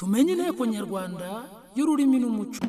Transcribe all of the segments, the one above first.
tumenye inteko nyarwanda y'ururimi n'umuco.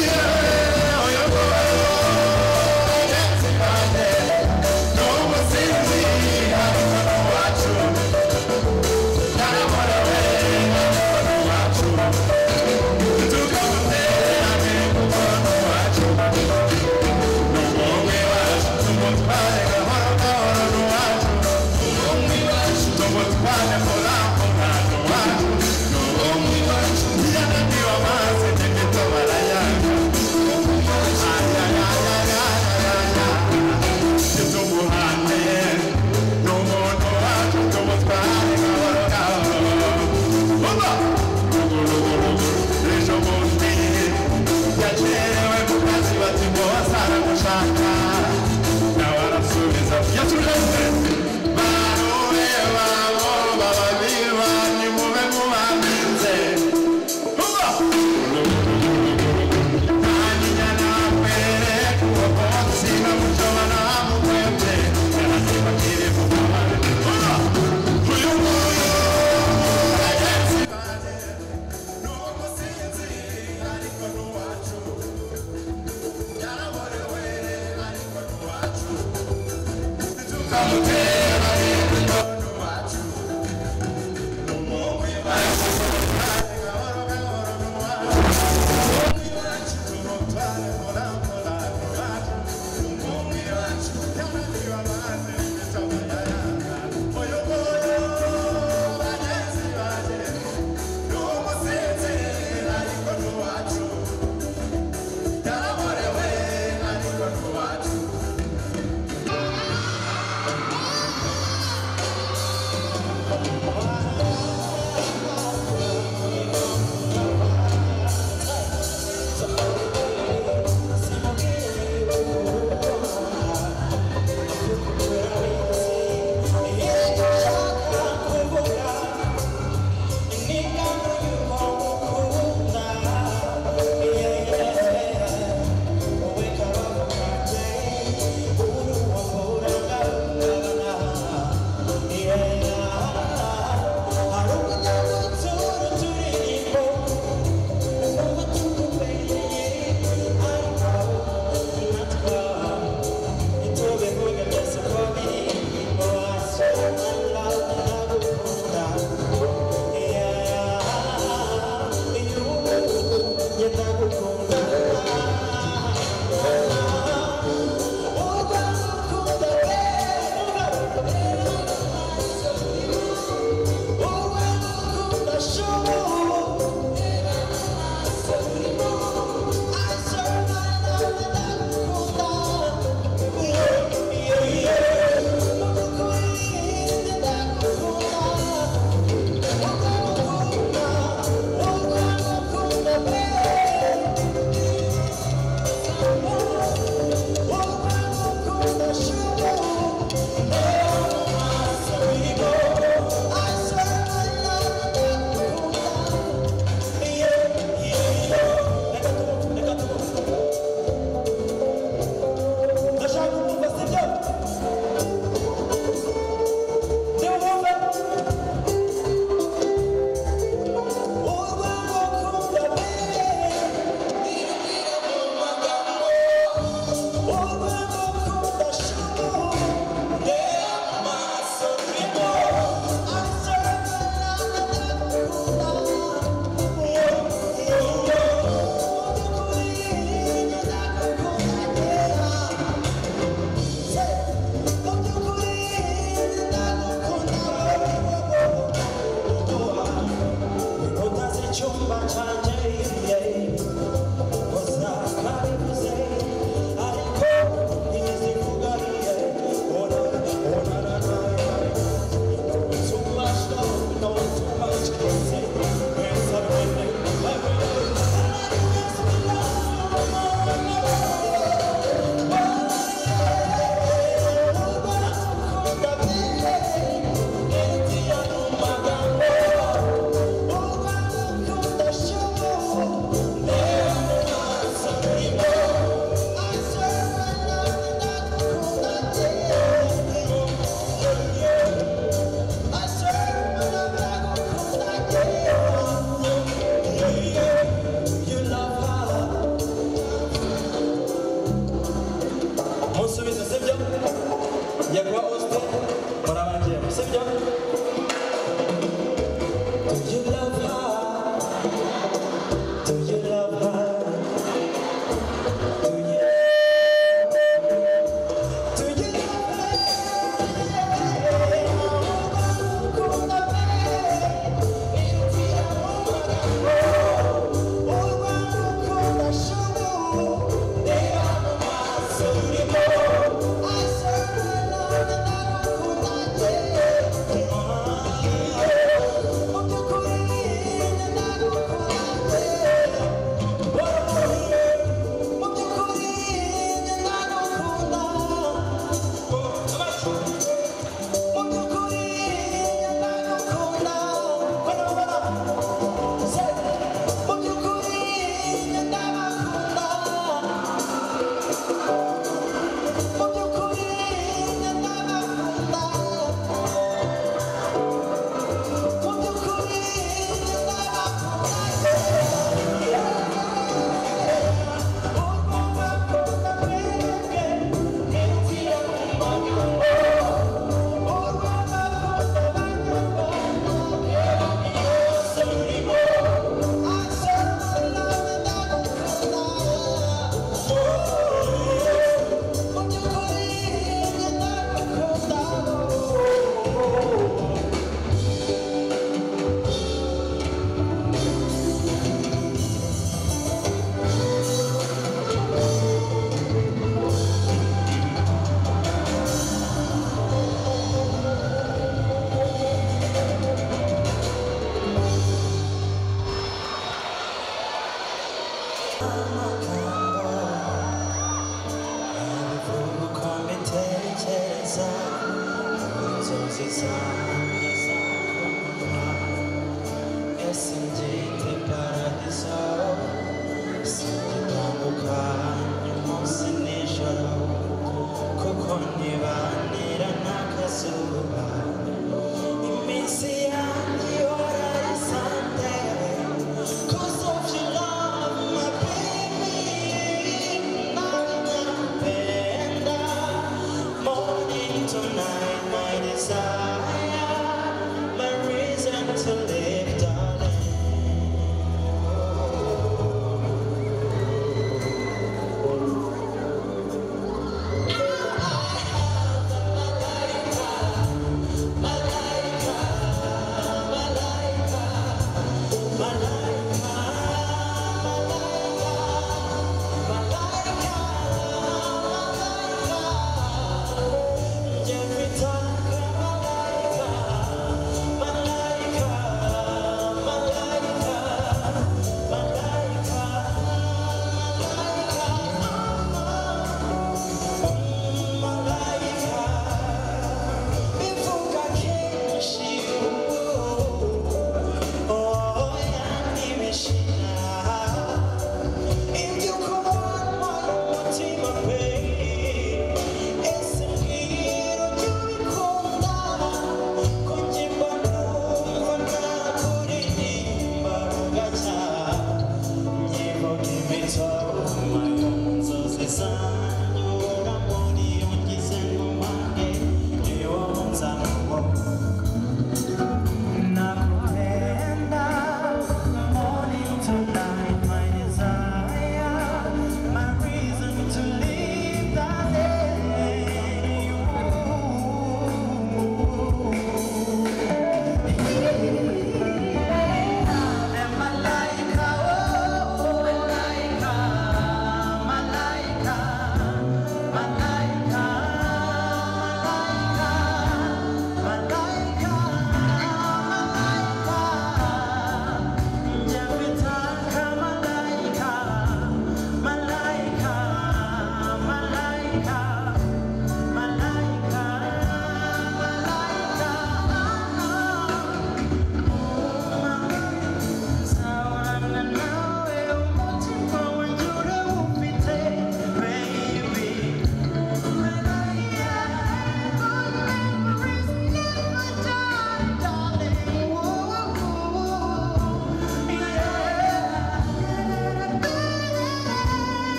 Yeah.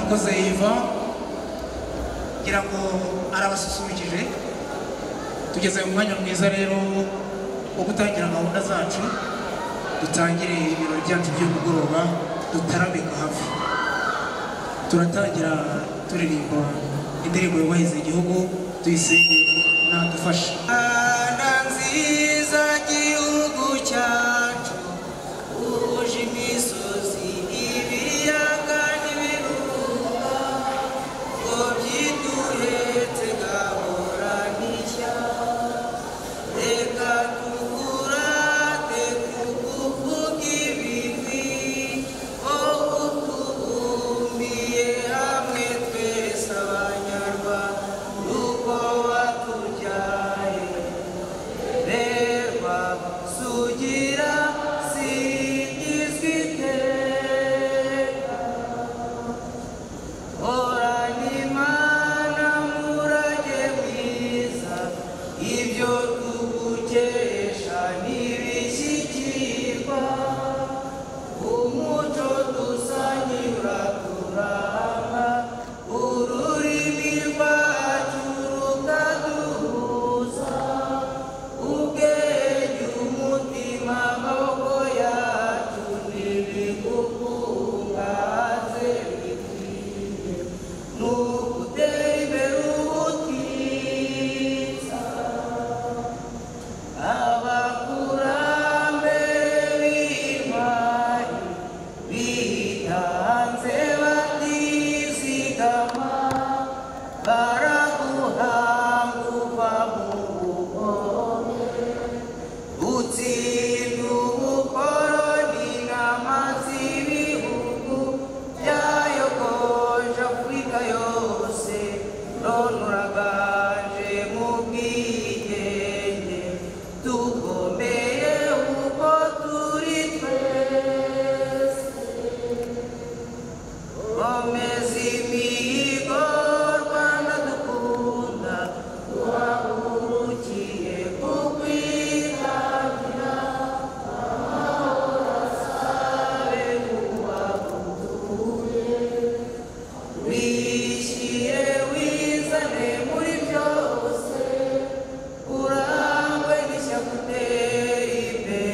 arakoze Iva ngira ngo arabasusurukije. Tugeze mu mwanya mwiza rero wo gutangira gahunda zacu, dutangire ibirori byacu by'umugoroba, dutaramika hafi. Turatangira turirimba indirimbo yubahiriza igihugu, tuyisenge nadufashe. Ana nziza gihugu cyacu uje imisozi ibiyaga n'ibirunga ngo byiduhetse gahora n'ishya. Reka tukurate tukuvuge ibigwi wowe utubumbiye hamwe twese abanyarwanda uko watubyaye. Berwa sugira singizwa iteka, horana Imana murage mwiza, ibyo tugukesha ntibishyikirwa. Umuco dusanyura turanga, ururimi rwacu rukaduhuza, ubwenge umutima amaboko yacu ntibigukungahaze bikwiye. Nugutera imbere ubutitsa, abakurambere b'intwari bitanze batizigama, baraguhambuka mu bugome, utsinda ubukoroni n'amazi ibihugu byayogoje Afurika yose, none uraganje mu bwigenge, tugomeye uko turi twese. Komeza imihigo Rwanda dukunda, duhagurukiye kukwitangira, amahoro asabe kubagutuye. Wishyire wizane muri byose, urangwe n'ishyaka utera imbere,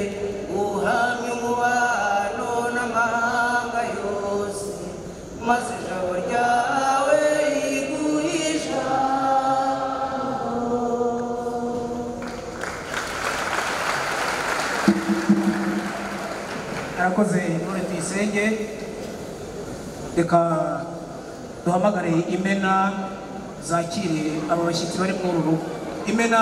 uhamye umubano n'amahanga yose, maze ijabo ryawe riguhisha. Arakoze none tuyisenge. Reka duhamagare Imena zakire aba bashyitsi bari muri uru rugo. Imena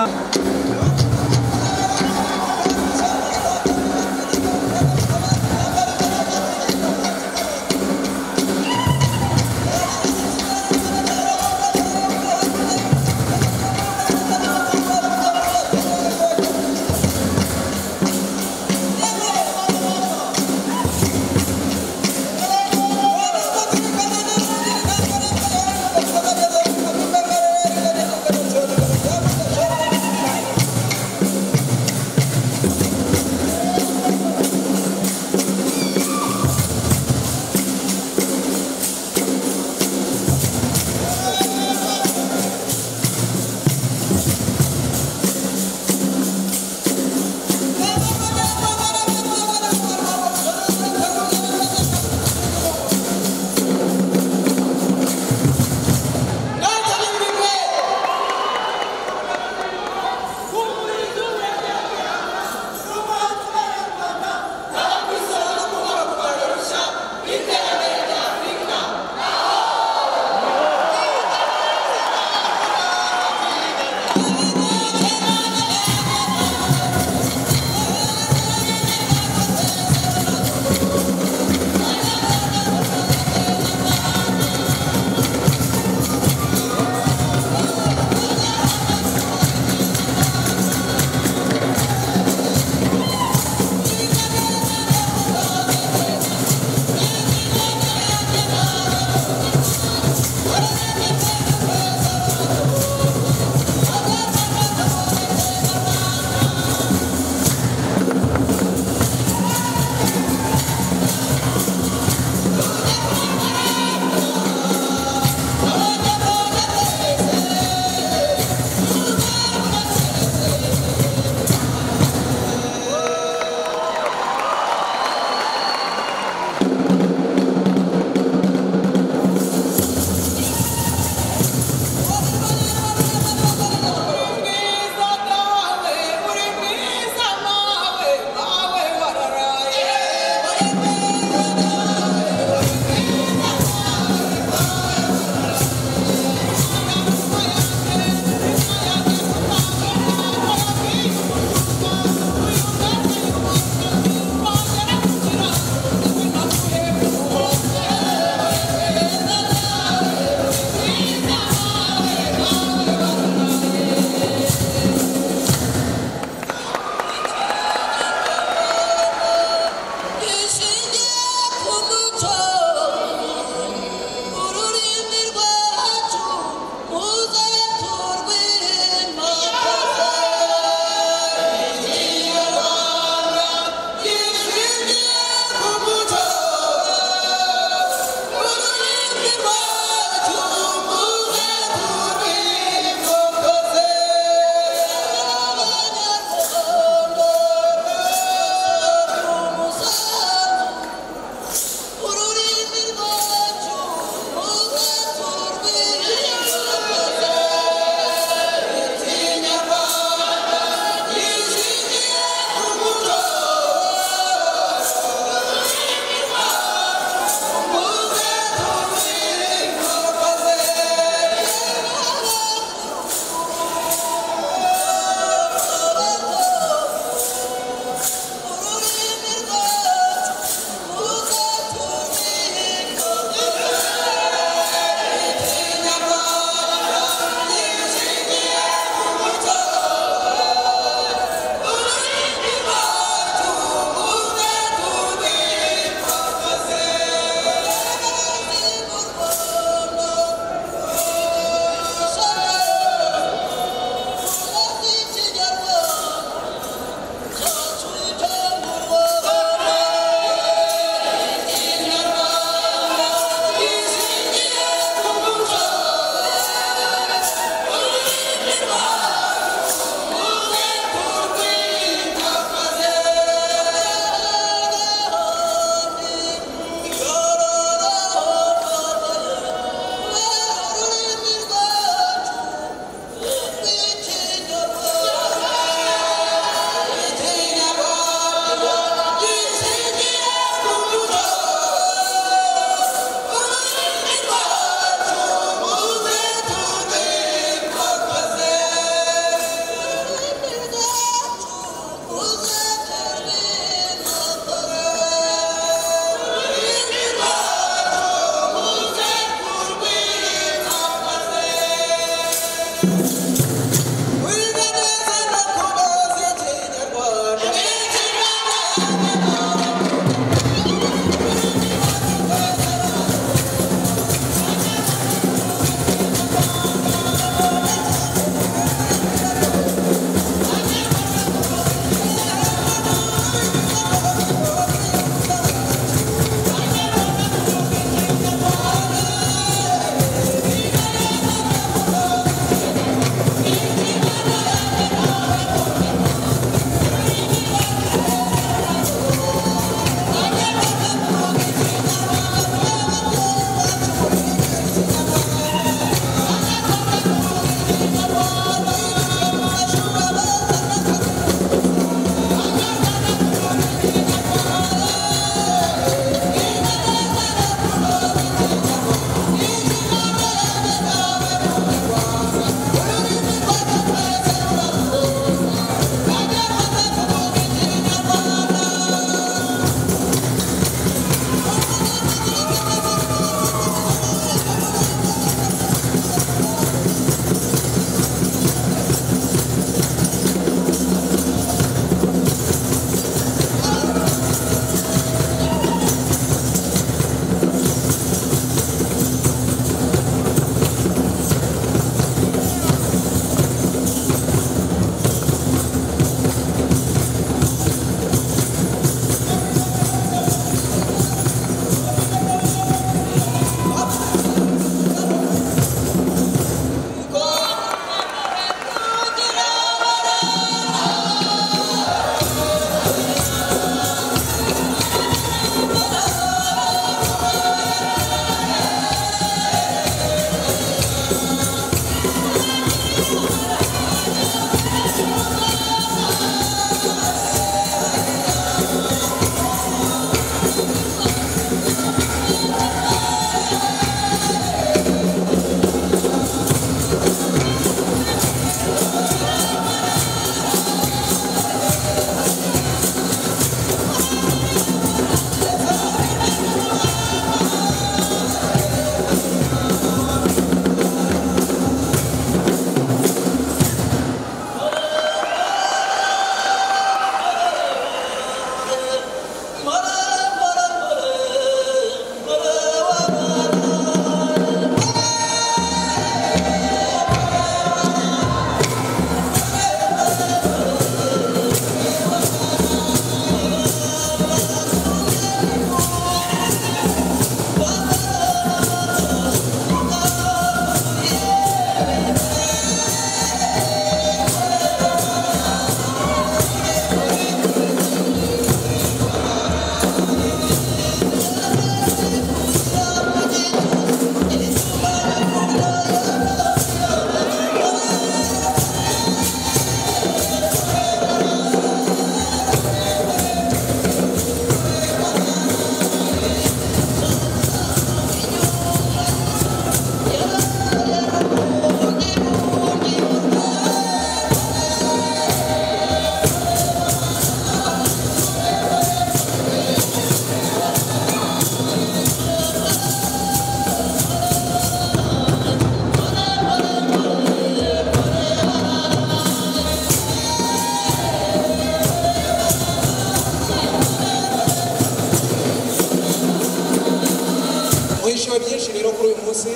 kuri uyu munsi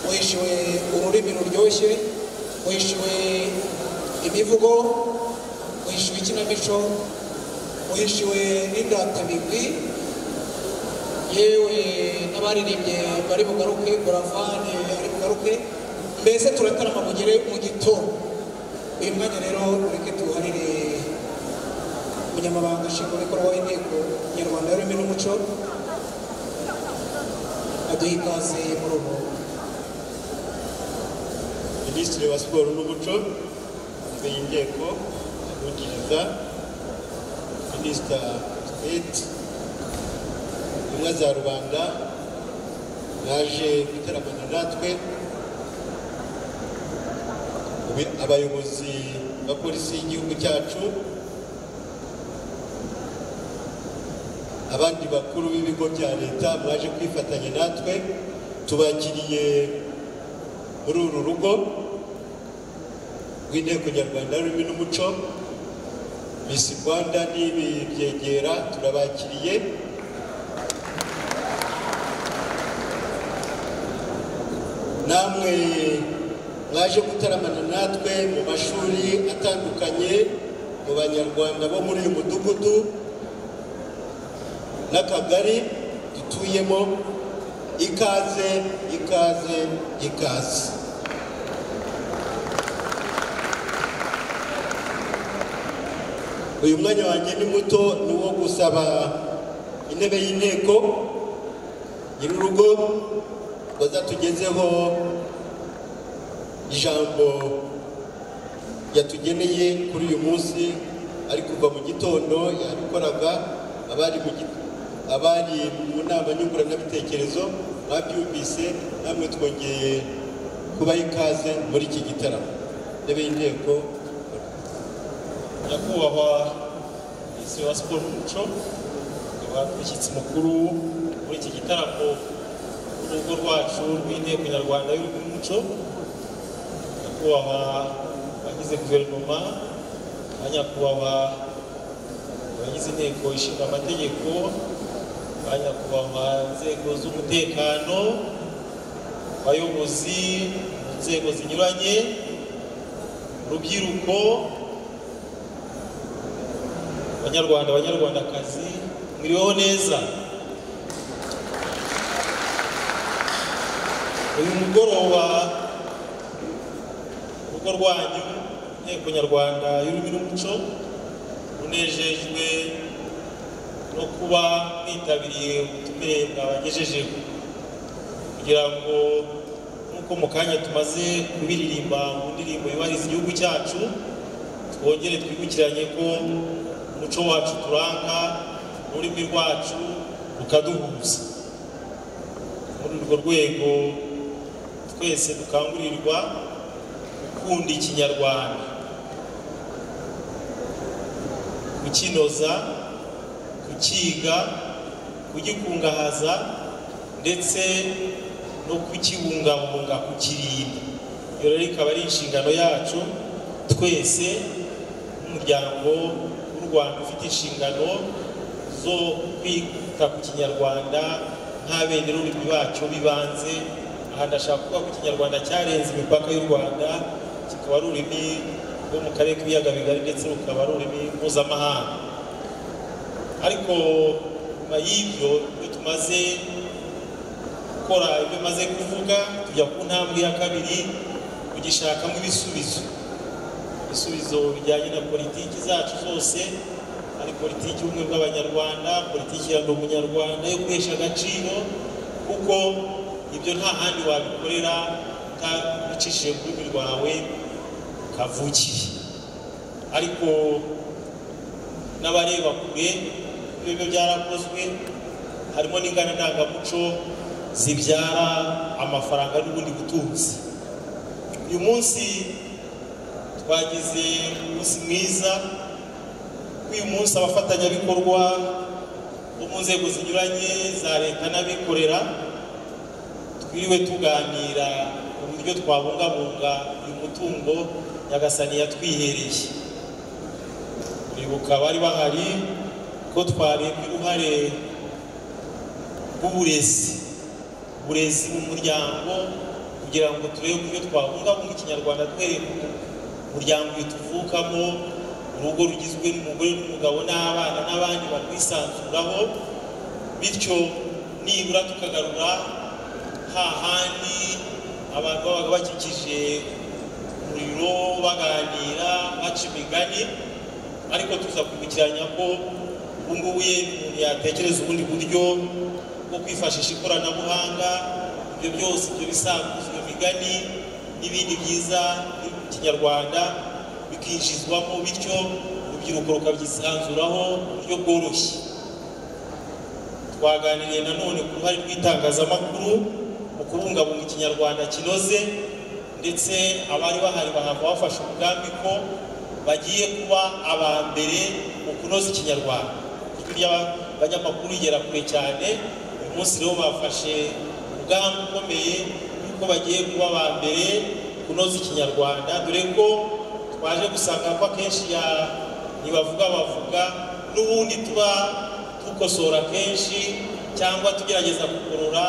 muhishiwe ururimi ruryoshye, muhishiwe imivugo, muhishiwe ikinamico, muhishiwe n'indatamigwi, yewe n'abaririmbye bari bugaruke, Buravani ari bugaruke, mbese turatarama mugere mu gitondo. Uyu mwanya rero ureke tuharire umunyamabanga nshingwabikorwa w'inteko nyarwanda y'ururimi n'umuco aduha ikaze muri ubu. Minisitiri wa Siporo n'Umuco w'inteko abungiriza Minisita State intumwa za rubanda naje gutaramana natwe, abayobozi ba polisi y'igihugu cyacu, abandi bakuru b'ibigo bya leta mwaje kwifatanya natwe, tubakiriye muri uru rugo rw'inteko nyarwanda y'ururimi n'umuco. Miss Rwanda n'ibi byegera turabakiriye. Namwe mwaje gutaramana natwe mu mashuri atandukanye, mu banyarwanda bo muri uyu mudugudu n'akagari dutuyemo, ikaze ikaze ikaze. Uyu mwanya wanjye ni muto, ni uwo gusaba intebe y'inteko nyir'urugo bazatugezeho ijambo yatugeneye kuri uyu munsi. Ari kuva mu gitondo yabikoraga, abari mu nama nyunguranabitekerezo babyumvise, namwe twongeye kubaha ikaze muri iki gitaramo. Intebe y'inteko. Nyakubahwa Minisitiri wa Siporo n'Umuco, umushyitsi mukuru muri iki gitaramo urugo rwacu rw'inteko nyarwanda y'ururimi n'umuco, nyakubahwa abagize guverinoma, nyakubahwa abagize inteko ishinga amategeko, nyakubahwa inzego z'umutekano, abayobozi mu nzego zinyuranye, urubyiruko, Abanyarwanda, Abanyarwandakazi, mwiriweho neza. Uyu mugoroba urugo rwanyu inteko nyarwanda y'ururimi n'umuco runejejwe no kuba mwitabiriye ubutumire bwabagejejeho, kugira ngo nk'uko mu kanya tumaze kubiririmba mu ndirimbo yubahiriza igihugu cyacu, twongere twibukiranye ko umuco wacu turanga, ururimi rwacu rukaduhuza. Muri urwo rwego twese dukangurirwa gukunda ikinyarwanda, kukinoza, kukiga, kugikungahaza ndetse no kukibungabunga, kukirinda. Iyo rero ikaba ari inshingano yacu twese nk'umuryango w'u Rwanda ufite inshingano zo kwita ku kinyarwanda nk'abene ururimi bacu bibanze. Aha ndashaka kuvuga ko ikinyarwanda cyarenze imipaka y'u Rwanda, kikaba ari ururimi rwo mu karere k'ibiyaga bigari ndetse rukaba ari ururimi mpuzamahanga. Ariko nyuma y'ibyo tumaze gukora ibyo maze kuvuga, tujya ku ntambwe ya kabiri, kugishakamo ibisubizo bijyanye na politiki zacu zose, ari politiki y'ubumwe bw'abanyarwanda, politiki ya ndi umunyarwanda yo kwesha agaciro, kuko ibyo nta handi wabikorera utabicishije ku rurimi rwawe kavukire. Ariko n'abareba kure ibyo byarakozwe, harimo n'ingana ndangamuco zibyara amafaranga n'ubundi butunzi. Uyu munsi twagize umunsi mwiza. Uyu munsi abafatanyabikorwa bo mu nzego zinyuranye za leta n'abikorera twiriwe tuganira uburyo twabungabunga uyu mutungo Nyagasani yatwihereye. Uribuka bari bahari ko twarebye uruhare rw'uburezi uburezi mu muryango kugira ngo turebe uburyo twabungabunga ikinyarwanda duhereye ku muryango tuvukamo, urugo rugizwe n'umugore n'umugabo n'abana n'abandi barwisanzuraho, bityo nibura tukagarura hahandi abantu babaga bakikije umuriro baganira baca imigani, ariko tuza kwibukiranya ko ubu ngubu umuntu yatekereza ubundi buryo bwo kwifashisha ikoranabuhanga, ibyo byose ibyo bisanzwe iyo migani n'ibindi byiza by'ikinyarwanda bikinjizwamo, bityo urubyiruko rukabyisanzuraho mu buryo bworoshye. Twaganiriye nanone ku ruhare rw'itangazamakuru mu kubungabunga ikinyarwanda kinoze, ndetse abari bahari bahava bafashe umugambi ko bagiye kuba aba mbere mu kunoza ikinyarwanda. Ijwi ry'abanyamakuru rigera kure cyane, uyu munsi rero bafashe umugambi ukomeye yuko bagiye kuba aba mbere kunoza ikinyarwanda, dore ko twaje gusanga ko akenshi ntibavuga n'ubundi tuba dukosora kenshi cyangwa tugerageza kugorora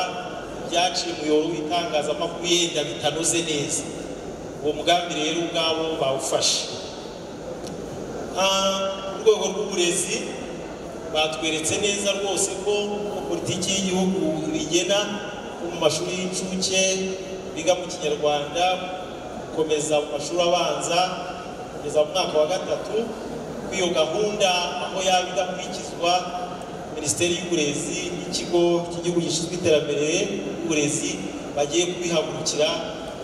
ibyaciye umuyoboro w'itangazamakuru yenda bitanoze neza. Uwo mugambi rero ubwabo bawufashe. Mu rwego rw'uburezi batweretse neza rwose ko politiki y'igihugu bigena mu mashuri y'incuke biga mu kinyarwanda gukomeza mu mashuri abanza kugeza mu mwaka wa 3, ko iyo gahunda aho yaba idakurikizwa, Minisiteri y'Uburezi n'ikigo cy'igihugu gishinzwe iterambere y'uburezi bagiye kubihagurukira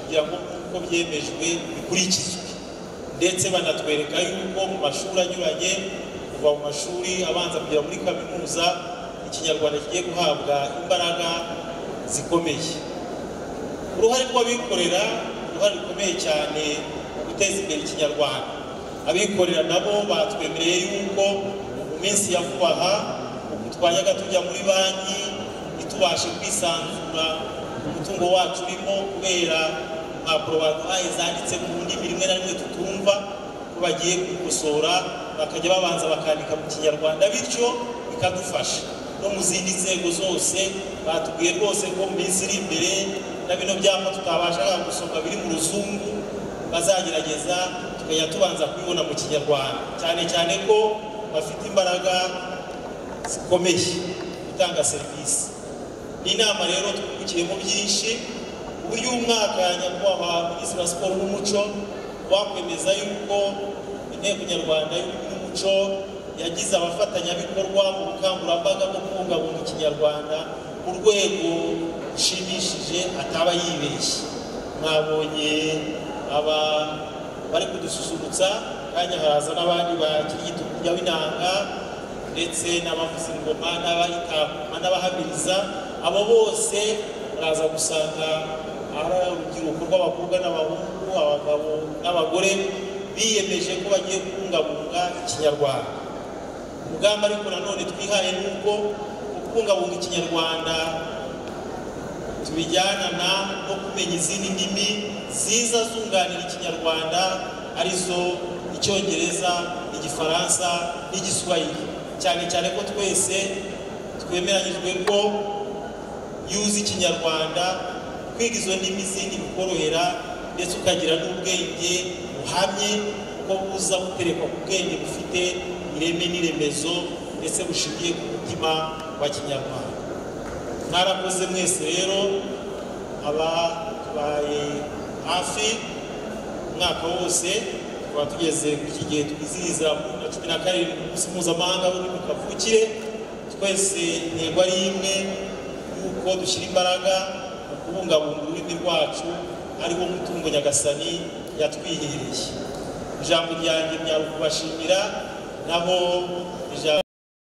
kugira ngo uko byemejwe bikurikizwe, ndetse banatwereka yuko mu mashuri anyuranye kuva mu mashuri abanza kugera muri kaminuza ikinyarwanda kigiye guhabwa imbaraga zikomeye. Uruhare rw'abikorera uruhare rukomeye cyane mu guteza imbere ikinyarwanda. Abikorera nabo batwemereye yuko mu minsi ya vuba aha twajyaga tujya muri banki ntitubashe kwisanzura umutungo wacu urimo kubera impapuro baduhaye zanditse mu ndimi rimwe na rimwe tutumva, ko bagiye kubikosora bakajya babanza bakandika mu kinyarwanda, bityo bikadufasha. No mu zindi nzego zose batubwiye rwose ko mu minsi iri imbere na bino byapa tutabashaga gusoma biri mu ruzungu bazagerageza tukajya tubanza kubibona mu kinyarwanda, cyane cyane ko bafite imbaraga zikomeye gutanga serivisi. N'inama rero twungukiyemo byinshi, uburyo umwaka nyakubahwa Minisitiri wa Siporo n'Umuco wakwemeza yuko Inteko Nyarwanda y'Ururimi n'Umuco yagize abafatanyabikorwa mu bukangurambaga bwo kubungabunga ikinyarwanda ku rwego rushimishije ataba yibeshye. Mwabonye aba bari kudususurutsa, kanya haraza n'abandi bakirigita kujya binanga, ndetse n'abavuza ingoma n'abayitakuma n'abahamiriza. Abo bose baraza gusanga ari urubyiruko rw'abakobwa n'abahungu, abagabo n'abagore biyemeje ko bagiye kubungabunga ikinyarwanda. Umugambi ariko nanone twihaye nuko kubungabunga ikinyarwanda tubijyanana no kumenya izindi ndimi ziza zunganira ikinyarwanda, arizo Icyongereza, Igifaransa n'Igiswahili. Cyane cyane ko twese twemeranyijwe ko yuzi ikinyarwanda, kwiga izo ndimi zindi bikorohera, ndetse ukagira n'ubwenge buhamye ko buza buterekwa ku bwenge bufite ireme n'iremezo ndetse bushingiye ku mutima wa kinyarwanda. Mwarakoze mwese rero, ababaye hafi umwaka wose tukaba tugeze ku iki gihe twizihiza na 17 umunsi mpuzamahanga w'ururimi kavukire. Twese intego ari imwe yuko dushyira imbaraga mu kubungabunga ururimi rwacu, ariwo mutungo nyagasani yatwihereye. Ijambo ryanjye ryari kubashimira, naho ijambo